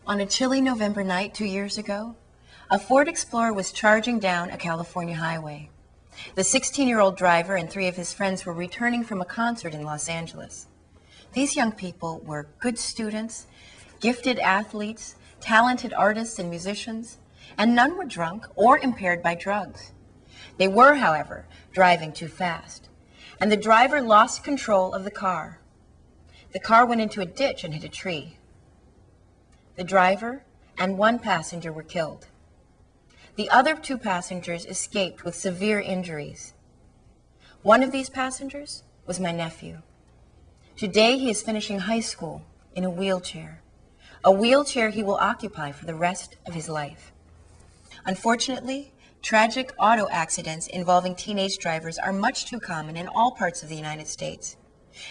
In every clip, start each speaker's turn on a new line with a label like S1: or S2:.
S1: On a chilly November night 2 years ago, a Ford Explorer was charging down a California highway. The 16-year-old driver and three of his friends were returning from a concert in Los Angeles. These young people were good students, gifted athletes, talented artists and musicians, and none were drunk or impaired by drugs. They were, however, driving too fast, and the driver lost control of the car. The car went into a ditch and hit a tree. The driver and one passenger were killed. The other two passengers escaped with severe injuries. One of these passengers was my nephew. Today he is finishing high school in a wheelchair he will occupy for the rest of his life. Unfortunately, tragic auto accidents involving teenage drivers are much too common in all parts of the United States.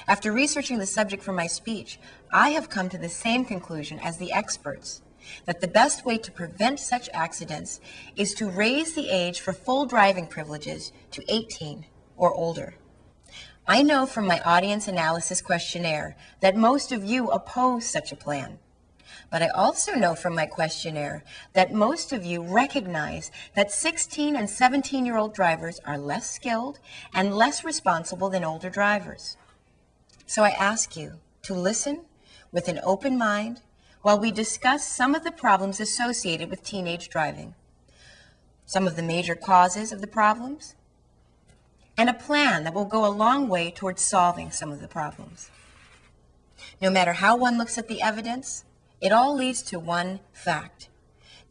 S1: After researching the subject for my speech, I have come to the same conclusion as the experts, that the best way to prevent such accidents is to raise the age for full driving privileges to 18 or older. I know from my audience analysis questionnaire that most of you oppose such a plan. But I also know from my questionnaire that most of you recognize that 16 and 17-year-old drivers are less skilled and less responsible than older drivers. So I ask you to listen with an open mind while we discuss some of the problems associated with teenage driving, some of the major causes of the problems, and a plan that will go a long way towards solving some of the problems. No matter how one looks at the evidence, it all leads to one fact.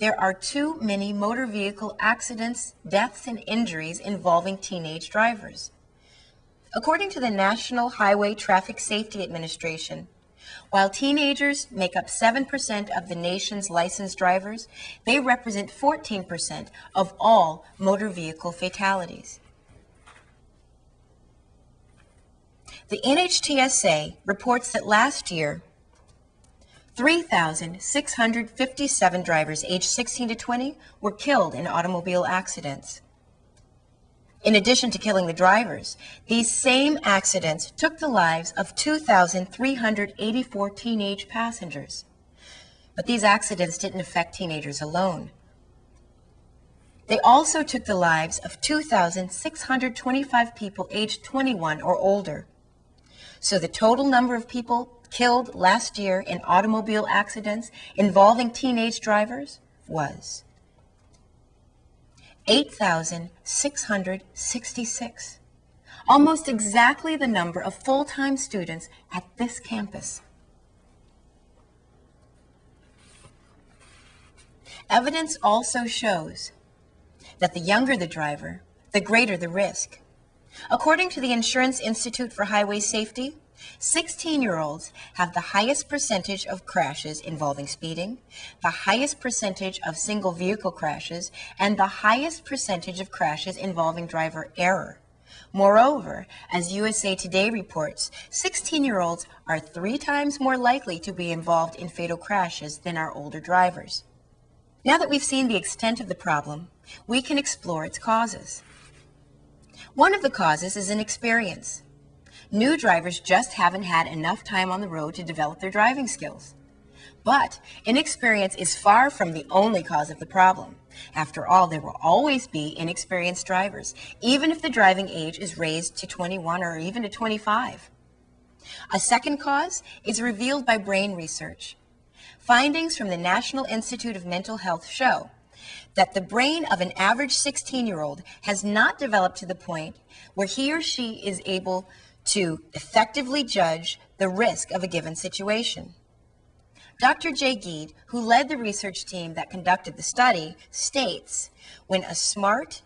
S1: There are too many motor vehicle accidents, deaths, and injuries involving teenage drivers. According to the National Highway Traffic Safety Administration, while teenagers make up 7% of the nation's licensed drivers, they represent 14% of all motor vehicle fatalities. The NHTSA reports that last year, 3,657 drivers aged 16 to 20 were killed in automobile accidents. In addition to killing the drivers, these same accidents took the lives of 2,384 teenage passengers. But these accidents didn't affect teenagers alone. They also took the lives of 2,625 people aged 21 or older. So the total number of people killed last year in automobile accidents involving teenage drivers was 8,666, almost exactly the number of full-time students at this campus. Evidence also shows that the younger the driver, the greater the risk. According to the Insurance Institute for Highway Safety, 16-year-olds have the highest percentage of crashes involving speeding, the highest percentage of single vehicle crashes, and the highest percentage of crashes involving driver error. Moreover, as USA Today reports, 16-year-olds are 3 times more likely to be involved in fatal crashes than our older drivers. Now that we've seen the extent of the problem, we can explore its causes. One of the causes is inexperience. New drivers just haven't had enough time on the road to develop their driving skills. But inexperience is far from the only cause of the problem. After all, there will always be inexperienced drivers, even if the driving age is raised to 21 or even to 25. A second cause is revealed by brain research. Findings from the National Institute of Mental Health show that the brain of an average 16-year-old has not developed to the point where he or she is able to effectively judge the risk of a given situation. Dr. Jay Geed, who led the research team that conducted the study, states, when a smart,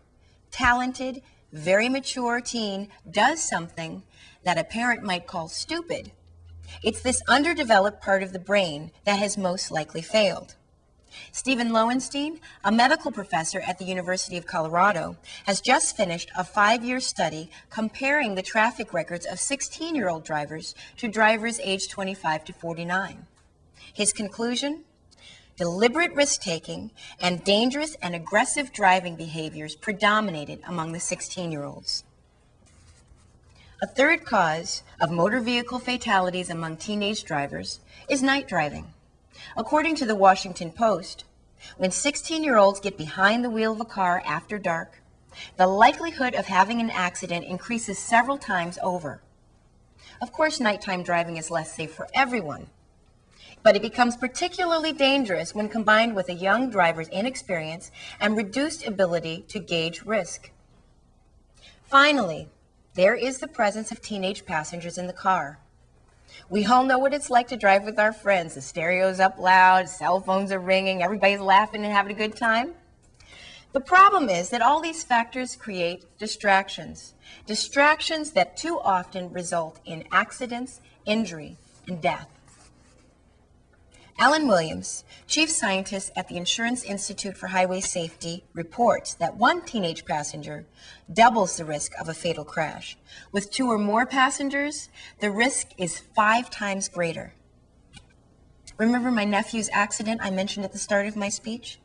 S1: talented, very mature teen does something that a parent might call stupid, it's this underdeveloped part of the brain that has most likely failed. Stephen Lowenstein, a medical professor at the University of Colorado, has just finished a 5-year study comparing the traffic records of 16-year-old drivers to drivers aged 25 to 49. His conclusion? Deliberate risk-taking and dangerous and aggressive driving behaviors predominated among the 16-year-olds. A third cause of motor vehicle fatalities among teenage drivers is night driving. According to the Washington Post, when 16-year-olds get behind the wheel of a car after dark, the likelihood of having an accident increases several times over. Of course, nighttime driving is less safe for everyone, but it becomes particularly dangerous when combined with a young driver's inexperience and reduced ability to gauge risk. Finally, there is the presence of teenage passengers in the car. We all know what it's like to drive with our friends. The stereo's up loud, cell phones are ringing, everybody's laughing and having a good time. The problem is that all these factors create distractions that too often result in accidents, injury, and death. Alan Williams, chief scientist at the Insurance Institute for Highway Safety, reports that one teenage passenger doubles the risk of a fatal crash. With 2 or more passengers, the risk is 5 times greater. Remember my nephew's accident I mentioned at the start of my speech?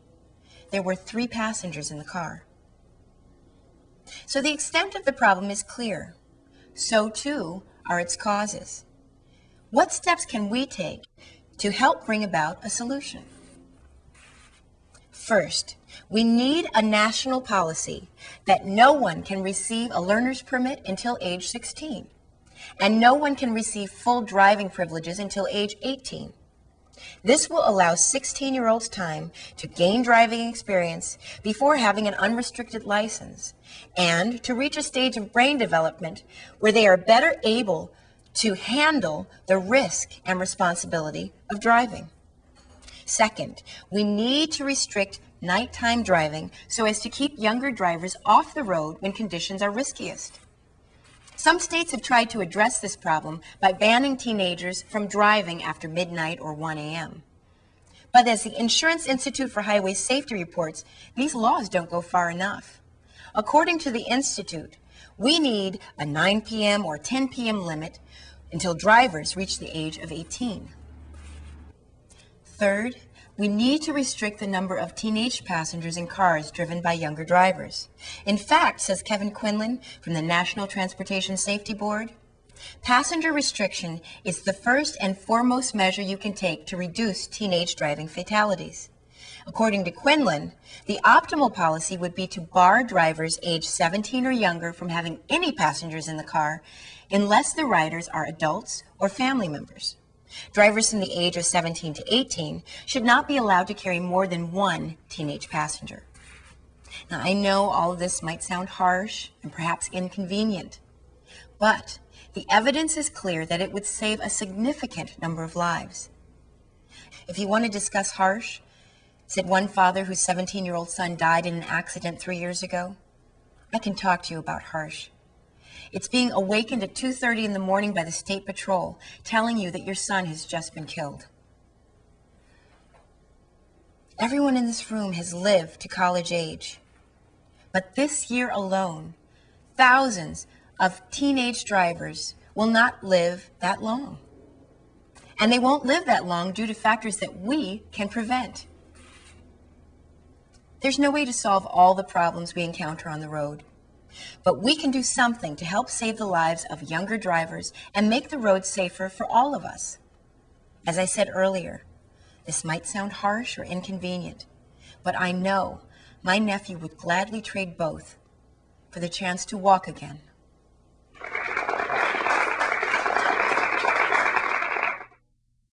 S1: There were 3 passengers in the car. So the extent of the problem is clear. So too are its causes. What steps can we take to help bring about a solution? First, we need a national policy that no one can receive a learner's permit until age 16, and no one can receive full driving privileges until age 18. This will allow 16-year-olds time to gain driving experience before having an unrestricted license, and to reach a stage of brain development where they are better able to handle the risk and responsibility of driving. Second, we need to restrict nighttime driving so as to keep younger drivers off the road when conditions are riskiest. Some states have tried to address this problem by banning teenagers from driving after midnight or 1 a.m. But as the Insurance Institute for Highway Safety reports, these laws don't go far enough. According to the Institute, we need a 9 p.m. or 10 p.m. limit until drivers reach the age of 18. Third, we need to restrict the number of teenage passengers in cars driven by younger drivers. In fact, says Kevin Quinlan from the National Transportation Safety Board, passenger restriction is the first and foremost measure you can take to reduce teenage driving fatalities. According to Quinlan, the optimal policy would be to bar drivers age 17 or younger from having any passengers in the car unless the riders are adults or family members. Drivers from the age of 17 to 18 should not be allowed to carry more than 1 teenage passenger. Now, I know all of this might sound harsh and perhaps inconvenient, but the evidence is clear that it would save a significant number of lives. If you want to discuss harsh, said one father whose 17-year-old son died in an accident 3 years ago, I can talk to you about harsh. It's being awakened at 2:30 in the morning by the State Patrol, telling you that your son has just been killed. Everyone in this room has lived to college age. But this year alone, thousands of teenage drivers will not live that long. And they won't live that long due to factors that we can prevent. There's no way to solve all the problems we encounter on the road. But we can do something to help save the lives of younger drivers and make the road safer for all of us. As I said earlier, this might sound harsh or inconvenient, but I know my nephew would gladly trade both for the chance to walk again.